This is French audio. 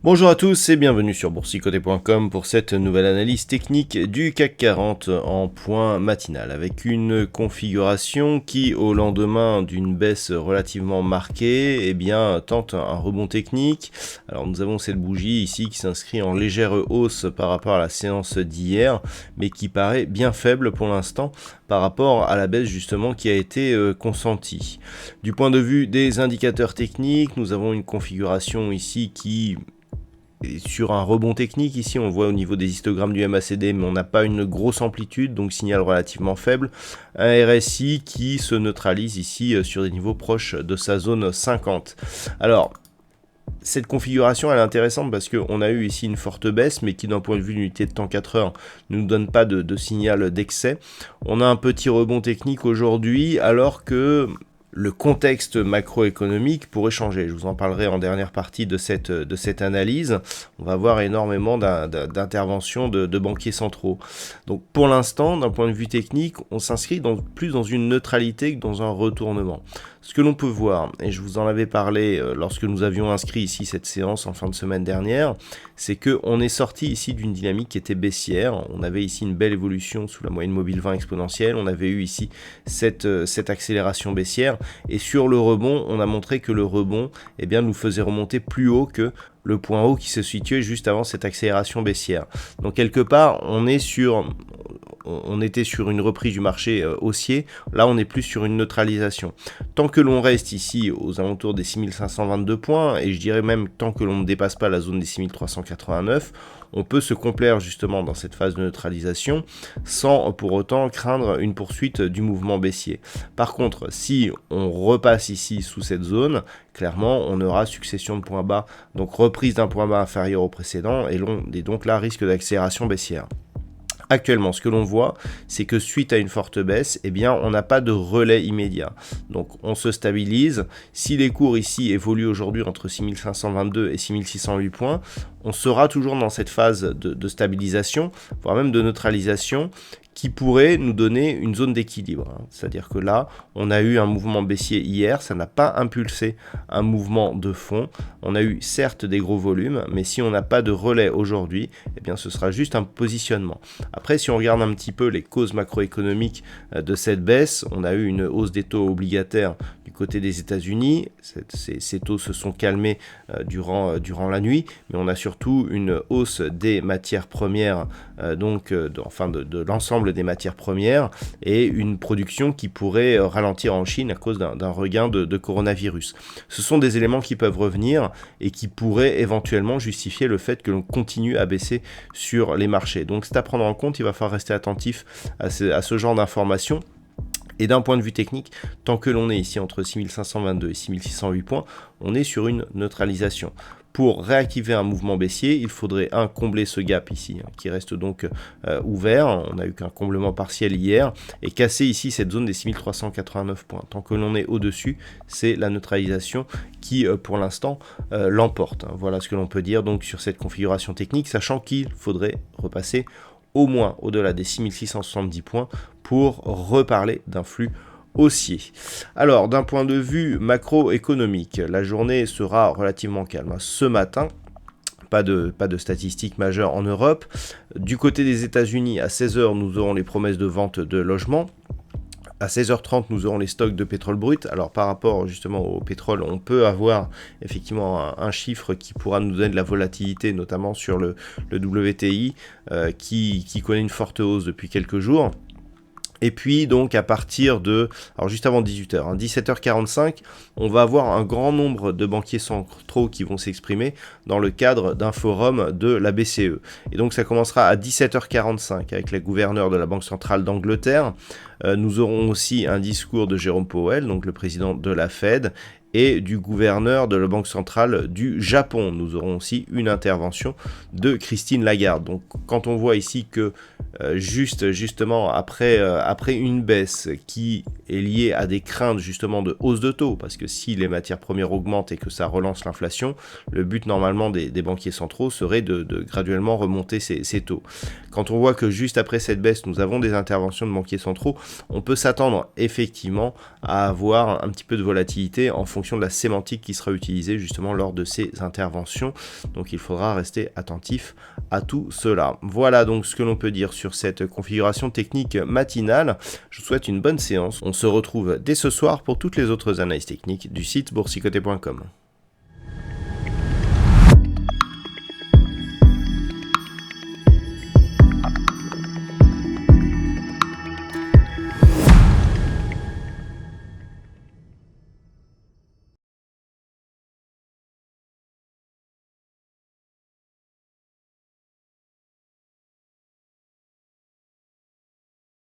Bonjour à tous et bienvenue sur boursicoté.com pour cette nouvelle analyse technique du CAC 40 en point matinal avec une configuration qui au lendemain d'une baisse relativement marquée tente un rebond technique. Alors nous avons cette bougie ici qui s'inscrit en légère hausse par rapport à la séance d'hier mais qui paraît bien faible pour l'instant par rapport à la baisse justement qui a été consentie. Du point de vue des indicateurs techniques, nous avons une configuration ici qui sur un rebond technique, ici on voit au niveau des histogrammes du MACD, mais on n'a pas une grosse amplitude, donc signal relativement faible. Un RSI qui se neutralise ici sur des niveaux proches de sa zone 50. Alors, cette configuration elle est intéressante parce qu'on a eu ici une forte baisse, mais qui d'un point de vue d'unité de temps 4 heures ne nous donne pas de signal d'excès. On a un petit rebond technique aujourd'hui, alors que le contexte macroéconomique pourrait changer. Je vous en parlerai en dernière partie de cette analyse. On va voir énormément d'interventions de banquiers centraux. Donc pour l'instant, d'un point de vue technique, on s'inscrit plus dans une neutralité que dans un retournement. Ce que l'on peut voir, et je vous en avais parlé lorsque nous avions inscrit ici cette séance en fin de semaine dernière, c'est qu'on est sorti ici d'une dynamique qui était baissière. On avait ici une belle évolution sous la moyenne mobile 20 exponentielle. On avait eu ici cette accélération baissière. Et sur le rebond, on a montré que le rebond nous faisait remonter plus haut que le point haut qui se situait juste avant cette accélération baissière. Donc quelque part, on était sur une reprise du marché haussier, là on est plus sur une neutralisation. Tant que l'on reste ici aux alentours des 6522 points, et je dirais même tant que l'on ne dépasse pas la zone des 6389, on peut se complaire justement dans cette phase de neutralisation sans pour autant craindre une poursuite du mouvement baissier. Par contre, si on repasse ici sous cette zone, clairement on aura succession de points bas, donc reprise d'un point bas inférieur au précédent et donc là risque d'accélération baissière. Actuellement, ce que l'on voit, c'est que suite à une forte baisse, on n'a pas de relais immédiat. Donc, on se stabilise. Si les cours ici évoluent aujourd'hui entre 6522 et 6608 points, on sera toujours dans cette phase de stabilisation, voire même de neutralisation, qui pourrait nous donner une zone d'équilibre. C'est-à-dire que là, on a eu un mouvement baissier hier, ça n'a pas impulsé un mouvement de fond. On a eu certes des gros volumes, mais si on n'a pas de relais aujourd'hui, ce sera juste un positionnement. Après, si on regarde un petit peu les causes macroéconomiques de cette baisse, on a eu une hausse des taux obligataires du côté des États-Unis. Ces taux se sont calmés durant la nuit, mais on a surtout une hausse des matières premières, de l'ensemble des matières premières, et une production qui pourrait ralentir en Chine à cause d'un regain de coronavirus. Ce sont des éléments qui peuvent revenir et qui pourraient éventuellement justifier le fait que l'on continue à baisser sur les marchés. Donc c'est à prendre en compte, il va falloir rester attentif à ce genre d'informations. Et d'un point de vue technique, tant que l'on est ici entre 6522 et 6608 points, on est sur une neutralisation. Pour réactiver un mouvement baissier, il faudrait combler ce gap ici, qui reste donc ouvert. On n'a eu qu'un comblement partiel hier, et casser ici cette zone des 6389 points. Tant que l'on est au-dessus, c'est la neutralisation qui, pour l'instant, l'emporte. Voilà ce que l'on peut dire donc sur cette configuration technique, sachant qu'il faudrait repasser au moins au-delà des 6670 points pour reparler d'un flux haussier. Alors, d'un point de vue macroéconomique, la journée sera relativement calme. Ce matin, pas de statistiques majeures en Europe. Du côté des États-Unis, à 16h, nous aurons les promesses de vente de logements. À 16h30, nous aurons les stocks de pétrole brut. Alors par rapport justement au pétrole, on peut avoir effectivement un chiffre qui pourra nous donner de la volatilité, notamment sur le WTI, qui connaît une forte hausse depuis quelques jours. Et puis donc à partir juste avant 18h, 17h45, on va avoir un grand nombre de banquiers centraux qui vont s'exprimer dans le cadre d'un forum de la BCE. Et donc ça commencera à 17h45 avec la gouverneure de la Banque centrale d'Angleterre. Nous aurons aussi un discours de Jérôme Powell, donc le président de la Fed, et du gouverneur de la Banque centrale du Japon. Nous aurons aussi une intervention de Christine Lagarde. Donc quand on voit ici que justement après une baisse qui est liée à des craintes justement de hausse de taux, parce que si les matières premières augmentent et que ça relance l'inflation, le but normalement des banquiers centraux serait de graduellement remonter ces taux. Quand on voit que juste après cette baisse, nous avons des interventions de banquiers centraux, on peut s'attendre effectivement à avoir un petit peu de volatilité en fonction fonction de la sémantique qui sera utilisée justement lors de ces interventions. Donc il faudra rester attentif à tout cela. Voilà donc ce que l'on peut dire sur cette configuration technique matinale. Je vous souhaite une bonne séance. On se retrouve dès ce soir pour toutes les autres analyses techniques du site boursicoté.com.